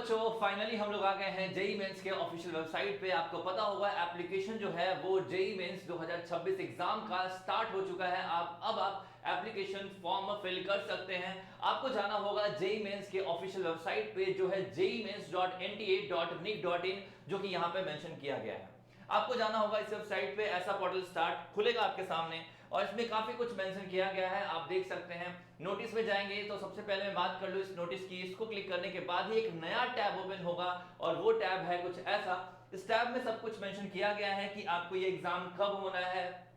बच्चों, फाइनली हम लोग आ गए हैं जेई मेंस के ऑफिशियल वेबसाइट पे। आपको पता होगा एप्लीकेशन जो है वो जेई मेंस 2026 एग्जाम का स्टार्ट हो चुका है। आप एप्लीकेशन फॉर्म फिल कर सकते हैं। आपको जाना होगा जेई मेंस के ऑफिशियल वेबसाइट पे जो है jeimens.nta.nic.in, जो कि यहाँ पे मेंशन किया गया है। आपको जाना होगा इस वेबसाइट पे, ऐसा पोर्टल स्टार्ट खुलेगा आपके सामने और इसमें काफी कुछ मेंशन किया गया है, आप देख सकते हैं। नोटिस में जाएंगे तो सबसे पहले मैं बात कर लूं इस नोटिस की। इसको क्लिक करने के बाद ही एक नया टैब ओपन होगा और वो टैब है कुछ ऐसा। इस टैब में सब कुछ मेंशन किया गया है कि आपको ये एग्जाम कब होना है,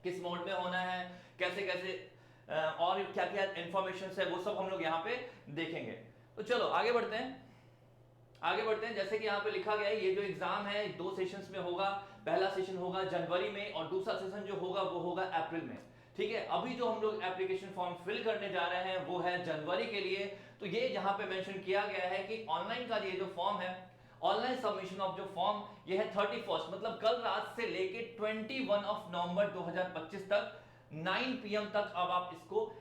किस मोड में होना है, कैसे कैसे और क्या क्या इंफॉर्मेशन है, वो सब हम लोग यहाँ पे देखेंगे। तो चलो आगे बढ़ते हैं। जैसे कि यहाँ पे लिखा गया है, ये जो एग्जाम है 2 सेशंस में होगा। पहला सेशन होगा जनवरी में और दूसरा सेशन जो होगा वो होगा अप्रैल में। ठीक है, अभी जो हम लोग एप्लीकेशन फॉर्म फिल करने जा रहे हैं वो है जनवरी के लिए। तो ये यहाँ पे मेंशन किया गया है कि ऑनलाइन का ये जो फॉर्म है, ऑनलाइन सबमिशन ऑफ जो फॉर्म, ये है 31 मतलब कल रात से लेके 21 नवंबर 2025 तक 9 PM तक अब आप इसको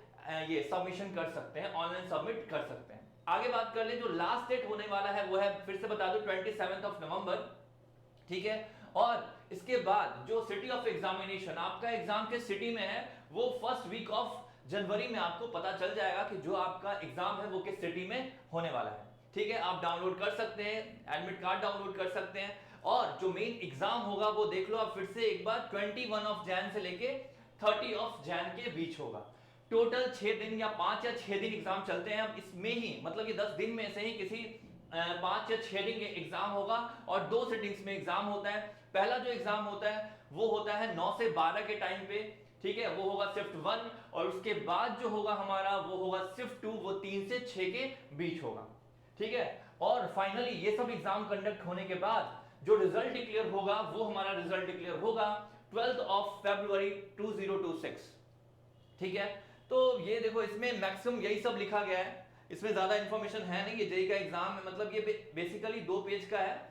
ये सबमिशन कर सकते हैं, ऑनलाइन सबमिट कर सकते हैं। आगे बात कर ले, जो लास्ट डेट होने वाला है वो है, फिर से बता दो, 27 नवंबर। ठीक है, और इसके बाद जो सिटी ऑफ एग्जामिनेशन, आपका एग्जाम किस सिटी में है वो फर्स्ट वीक ऑफ जनवरी में आपको पता चल जाएगा कि जो आपका एग्जाम है वो किस सिटी में होने वाला है। ठीक है, आप डाउनलोड कर सकते हैं, एडमिट कार्ड डाउनलोड कर सकते हैं। और जो मेन एग्जाम होगा वो देख लो आप फिर से एक बार, 21 जैन से लेके 30 जैन के बीच होगा। टोटल 6 दिन या 5 या 6 दिन एग्जाम चलते हैं। अब इसमें ही मतलब ये 10 दिन में से ही किसी 5 या 6 दिन के एग्जाम होगा और 2 सिटिंग्स में एग्जाम होता है। पहला जो एग्जाम होता है वो होता है 9 से 12 के टाइम पे। ठीक है, वो होगा शिफ्ट 1 और उसके बाद जो होगा हमारा वो होगा शिफ्ट 2, वो 3 से 6 के बीच होगा। ठीक है, और फाइनली ये सब एग्जाम कंडक्ट होने के बाद जो रिजल्ट डिक्लेयर होगा वो हमारा रिजल्ट डिक्लेयर होगा 12 फरवरी 2026। ठीक है, तो ये देखो इसमें मैक्सिमम यही सब लिखा गया है, इसमें ज्यादा इंफॉर्मेशन है नहीं। ये जेई का एग्जाम है, मतलब ये बेसिकली 2 पेज का है।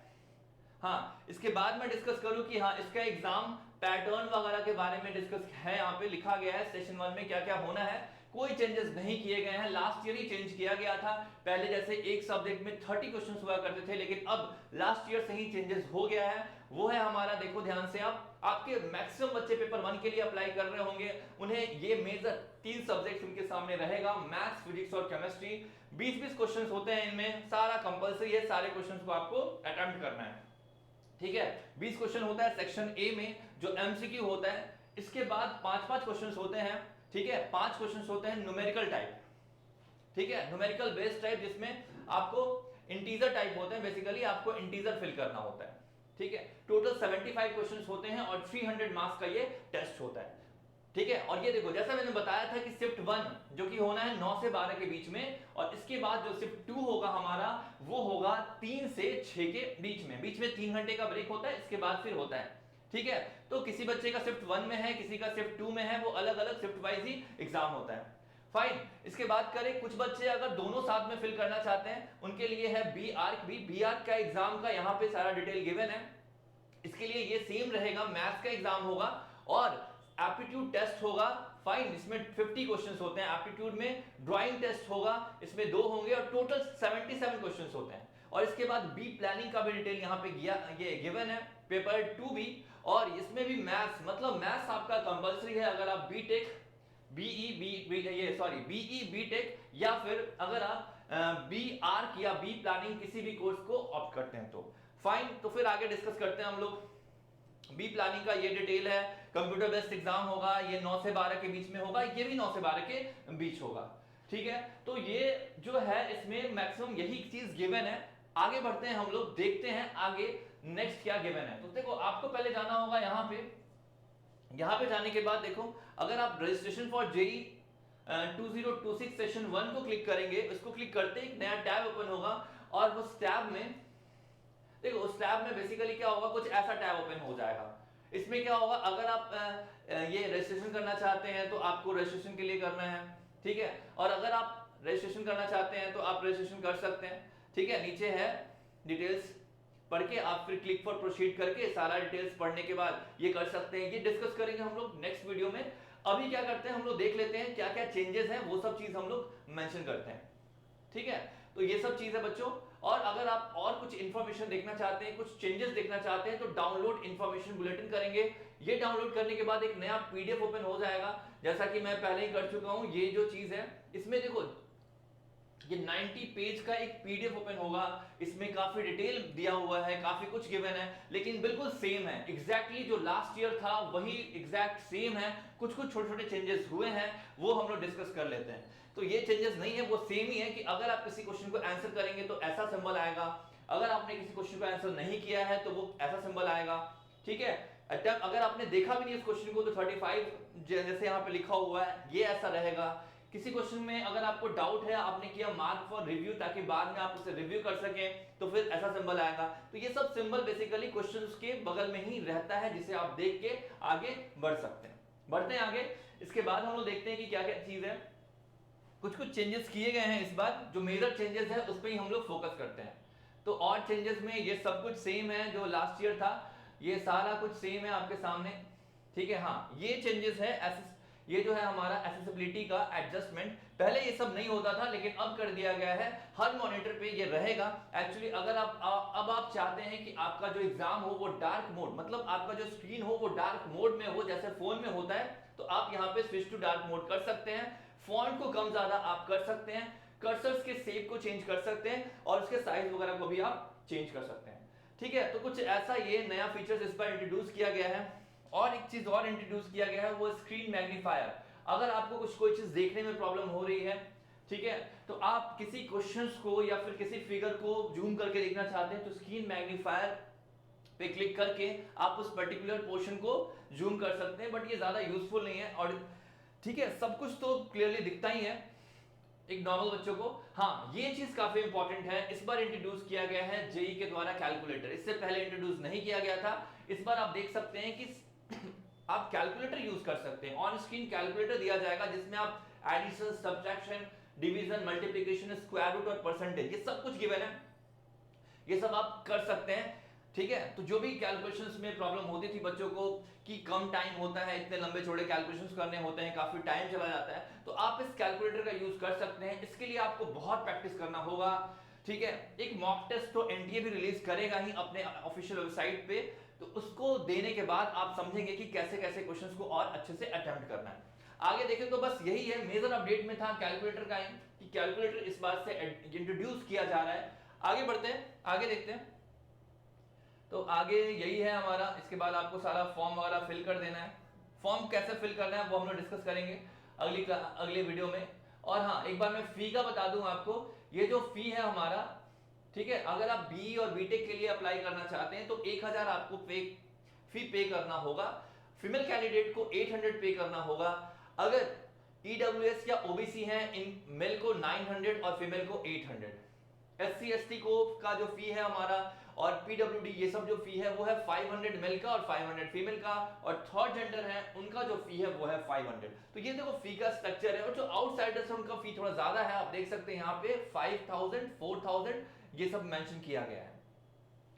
हाँ, इसके बाद मैं डिस्कस करूं कि हाँ इसका एग्जाम पैटर्न वगैरह के बारे में डिस्कस है, यहाँ पे लिखा गया है सेशन 1 में क्या क्या होना है। कोई चेंजेस नहीं किए गए हैं, लास्ट ईयर ही चेंज किया गया था। पहले जैसे एक सब्जेक्ट में 30 क्वेश्चंस हुआ करते थे, लेकिन अब लास्ट ईयर से ही चेंजेस हो गया है। वो है हमारा, देखो ध्यान से, आप आपके मैक्सिमम बच्चे पेपर 1 के लिए अप्लाई कर रहे होंगे, उन्हें ये मेजर 3 सब्जेक्ट्स उनके सामने रहेगा, मैथ्स, फिजिक्स और केमिस्ट्री। 20-20 क्वेश्चंस होते हैं इनमें, सारा कंपलसरी है, सारे क्वेश्चंस को आपको अटेम्प्ट करना है। ठीक है, 20 क्वेश्चन होता है सेक्शन ए में जो एमसीक्यू होता है। इसके बाद 5-5 क्वेश्चंस होते हैं। ठीक है, 5 क्वेश्चंस होते हैं न्यूमेरिकल टाइप। ठीक है, न्यूमेरिकल बेस्ड टाइप, जिसमें आपको इंटीजर टाइप होते हैं, बेसिकली आपको इंटीजर फिल करना होता है। ठीक है, टोटल 75 क्वेश्चंस होते हैं और 300 मार्क्स का ये टेस्ट होता है। ठीक है, और ये देखो जैसा मैंने बताया था कि शिफ्ट 1 जो कि होना है 9 से 12 के बीच में, और इसके बाद जो शिफ्ट 2 होगा हमारा वो होगा 3 से 6 के बीच में 3 घंटे का ब्रेक होता है, इसके बाद फिर होता है। ठीक है, तो किसी बच्चे का शिफ्ट 1 में है, किसी का शिफ्ट 2 में है, वो अलग अलग शिफ्ट वाइज ही एग्जाम होता है। फाइन, इसके बाद करें, कुछ बच्चे अगर दोनों साथ में फिल करना चाहते हैं उनके लिए है बी आर्क। बी आर्क का एग्जाम का यहाँ पे सारा डिटेल गिवन है। इसके लिए ये सेम रहेगा, मैथ्स का एग्जाम होगा और एप्टीट्यूड टेस्ट होगा। फाइन, इसमें 50 क्वेश्चंस होते हैं। एप्टीट्यूड में ड्राइंग टेस्ट होगा, इसमें 2 होंगे और टोटल 77 क्वेश्चंस होते हैं। और इसके बाद बी प्लानिंग का भी डिटेल यहाँ पे ये गिवन है, पेपर 2 भी। और इसमें भी मैथ्स, मतलब मैथ्स आपका कंपलसरी है अगर आप बीटेक बीई बीटेक या फिर अगर आप बी आर्क या बी प्लानिंग किसी भी कोर्स को ऑप्ट करते हैं तो। फाइन, तो फिर आगे डिस्कस करते हैं हम लोग। बी प्लानिंग का ये डिटेल है, कंप्यूटर बेस्ड एग्जाम होगा, ये 9 से 12 के बीच में होगा, ये भी 9 से 12 के बीच होगा। ठीक है, तो ये जो है इसमें मैक्सिमम यही चीज गिवन है। आगे बढ़ते हैं हम लोग, देखते हैं आगे नेक्स्ट क्या गिवन है। तो देखो आपको पहले जाना होगा यहाँ पे जाने के बाद देखो, अगर आप रजिस्ट्रेशन फॉर जेई 2026 सेशन 1 को क्लिक करेंगे, इसको क्लिक करते ही एक नया टैब ओपन होगा और उस टैब में देखो, उस टैब में बेसिकली क्या होगा, कुछ ऐसा टैब ओपन हो जाएगा। इसमें क्या होगा, अगर आप ये रजिस्ट्रेशन करना चाहते हैं तो आपको रजिस्ट्रेशन के लिए करना है। ठीक है, और अगर आप रजिस्ट्रेशन करना चाहते हैं तो आप रजिस्ट्रेशन कर सकते हैं। ठीक है, नीचे है डिटेल्स, पढ़ के आप फिर क्लिक फॉर प्रोसीड करके सारा डिटेल्स पढ़ने के बाद ये कर सकते हैं। ये डिस्कस करेंगे हम लोग नेक्स्ट वीडियो में। अभी क्या करते हैं हम लोग, देख लेते हैं क्या क्या चेंजेस हैं, वो सब चीज हम लोग मेंशन करते हैं। ठीक है, तो ये सब चीज है बच्चों। और अगर आप और कुछ इंफॉर्मेशन देखना चाहते हैं, कुछ चेंजेस देखना चाहते हैं, तो डाउनलोड इंफॉर्मेशन बुलेटिन करेंगे। ये डाउनलोड करने के बाद एक नया पीडीएफ ओपन हो जाएगा, जैसा कि मैं पहले ही कर चुका हूं। ये जो चीज है इसमें देखो, ये 90 पेज का एक पीडीएफ ओपन होगा, इसमें काफी डिटेल दिया हुआ है, काफी कुछ गिवन है, लेकिन बिल्कुल सेम है, एग्जैक्टली जो लास्ट ईयर था वही एग्जैक्ट सेम है। कुछ कुछ छोटे छोटे चेंजेस हुए हैं, वो हम लोग डिस्कस कर लेते हैं। तो ये चेंजेस नहीं है, वो सेम ही है कि अगर आप किसी क्वेश्चन को आंसर करेंगे तो ऐसा सिंबल आएगा, अगर आपने किसी क्वेश्चन को आंसर नहीं किया है तो वो ऐसा सिंबल आएगा, ठीक है। अगर आपने देखा भी नहीं इस क्वेश्चन को तो 35 जैसे यहाँ पे लिखा हुआ है ये ऐसा रहेगा। किसी क्वेश्चन में अगर आपको डाउट है, आपने किया मार्क फॉर रिव्यू, ताकि बाद में आप उसे रिव्यू कर सकें, तो फिर ऐसा सिंबल आएगा। तो ये सब सिंबल बेसिकली क्वेश्चंस के बगल में ही रहता है, जिसे आप देख के आगे बढ़ सकते हैं। बढ़ते हैं आगे, इसके बाद हम लोग देखते हैं कि क्या क्या चीज है। कुछ कुछ चेंजेस किए गए हैं इस बार, जो मेजर चेंजेस है उस पर ही हम लोग फोकस करते हैं। तो और चेंजेस में ये सब कुछ सेम है जो लास्ट ईयर था, ये सारा कुछ सेम है आपके सामने, ठीक है। हाँ, ये चेंजेस है ये जो है हमारा एक्सेसिबिलिटी का एडजस्टमेंट, पहले ये सब नहीं होता था लेकिन अब कर दिया गया है, हर मॉनिटर पे ये रहेगा। एक्चुअली अगर अब आप चाहते हैं कि आपका जो एग्जाम हो वो डार्क मोड, मतलब आपका जो स्क्रीन हो वो डार्क मोड में हो जैसे फोन में होता है, तो आप यहाँ पे स्विच टू डार्क मोड कर सकते हैं। फॉन्ट को कम ज्यादा आप कर सकते हैं, कर्सर्स के शेप को चेंज कर सकते हैं, और उसके साइज वगैरह को भी आप चेंज कर सकते हैं, ठीक है। तो कुछ ऐसा ये नया फीचर्स इस पर इंट्रोड्यूस किया गया है। और एक चीज और इंट्रोड्यूस किया गया है, वो स्क्रीन मैग्नीफायर। अगर आपको कोई चीज देखने में प्रॉब्लम हो रही है, ठीक है, तो आप किसी क्वेश्चंस को या फिर किसी फिगर को जूम करके देखना चाहते हैं, तो स्क्रीन मैग्नीफायर पे क्लिक करके आप उस पर्टिकुलर पोर्शन को जूम कर सकते हैं, बट ये ज्यादा यूजफुल नहीं है। और ठीक है, सब कुछ तो क्लियरली दिखता ही है एक नॉर्मल बच्चों को। हाँ, ये चीज काफी इंपॉर्टेंट है, इस बार इंट्रोड्यूस किया गया है जेई के द्वारा कैलकुलेटर, इससे पहले इंट्रोड्यूस नहीं किया गया था। इस बार आप देख सकते हैं कि आप कैलकुलेटर यूज कर सकते हैं, ऑन स्क्रीन कैलकुलेटर दिया जाएगा, जिसमें आप addition, subtraction, division, multiplication, square root और परसेंटेज, ये सब कुछ गिवन है, ये सब आप कर सकते हैं, ठीक है। तो जो भी कैलकुलेशंस में प्रॉब्लम होती थी बच्चों को कि कम टाइम होता है, इतने लंबे चौड़े कैलकुलेशंस करने होते हैं, काफी टाइम चला जाता है, तो आप इस कैलकुलेटर का यूज कर सकते हैं। इसके लिए आपको बहुत प्रैक्टिस करना होगा, ठीक है। एक मॉक टेस्ट तो एनटीए भी रिलीज करेगा ही अपने ऑफिशियल वेबसाइट पे, तो उसको देने के बाद आप समझेंगे कि कैसे कैसे क्वेश्चंस को और अच्छे से अटेम्प्ट करना है। आगे देखें तो बस यही है, मेजर अपडेट में था कैलकुलेटर का कि कैलकुलेटर इस बार से इंट्रोड्यूस किया जा रहा है। आगे बढ़ते हैं, आगे देखते हैं। तो आगे यही है हमारा, इसके बाद आपको सारा फॉर्म वगैरह फिल कर देना है। फॉर्म कैसे फिल करना है वो हम लोग डिस्कस करेंगे अगले वीडियो में। और हाँ, एक बार मैं फी का बता दूं आपको, ये जो फी है हमारा, ठीक है, अगर आप बी और बीटेक के लिए अप्लाई करना चाहते हैं तो 1000 आपको फी पे करना होगा। फीमेल कैंडिडेट को 800 पे करना होगा। अगर ईडब्ल्यूएस या ओबीसी हैं, इन मेल को 900 और फीमेल को 800। एससी एसटी को का जो फी है हमारा, और पीडब्ल्यूडी, ये सब जो फी है वो है 500 मेल का और 500 फीमेल का, और थर्ड जेंडर है उनका जो फी है वो है 500। तो ये देखो फी का स्ट्रक्चर है। और जो आउटसाइडर्स है उनका फी थोड़ा ज्यादा है, आप देख सकते हैं यहाँ पे 5000, 4000 ये सब मेंशन किया गया है।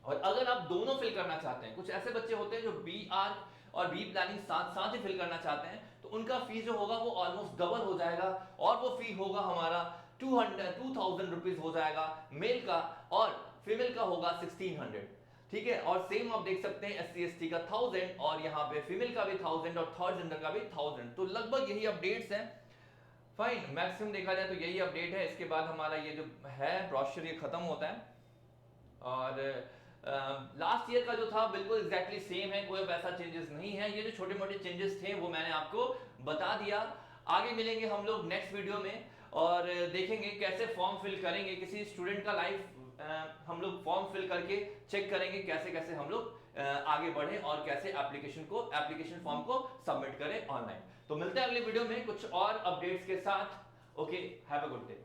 और अगर आप दोनों फिल करना चाहते हैं, कुछ ऐसे बच्चे होते हैं जो बी आर और बी प्लानिंग साथ साथ ही फिल करना चाहते हैं, तो उनका फी जो होगा वो ऑलमोस्ट डबल हो जाएगा, और वो फी होगा हमारा 2000 रुपीज हो जाएगा मेल का, और फीमेल का होगा 1600, ठीक है। और सेम आप देख सकते हैं एससी एसटी का 1000, और यहाँ पे फीमेल का भी 1000 और थर्ड जेंडर का भी 1000। तो लगभग यही अपडेट्स हैं। फाइन, मैक्सिमम देखा जाए तो यही अपडेट है। इसके बाद हमारा ये जो है ब्रोशर ये खत्म होता है। और लास्ट ईयर का जो था बिल्कुल एग्जैक्टली सेम है, कोई वैसा चेंजेस नहीं है। ये जो छोटे मोटे चेंजेस थे वो मैंने आपको बता दिया। आगे मिलेंगे हम लोग नेक्स्ट वीडियो में और देखेंगे कैसे फॉर्म फिल करेंगे। किसी स्टूडेंट का लाइव हम लोग फॉर्म फिल करके चेक करेंगे कैसे कैसे हम लोग आगे बढ़े और कैसे एप्लीकेशन फॉर्म को सबमिट करें ऑनलाइन। तो मिलते हैं अगले वीडियो में कुछ और अपडेट्स के साथ। Okay, have a good day.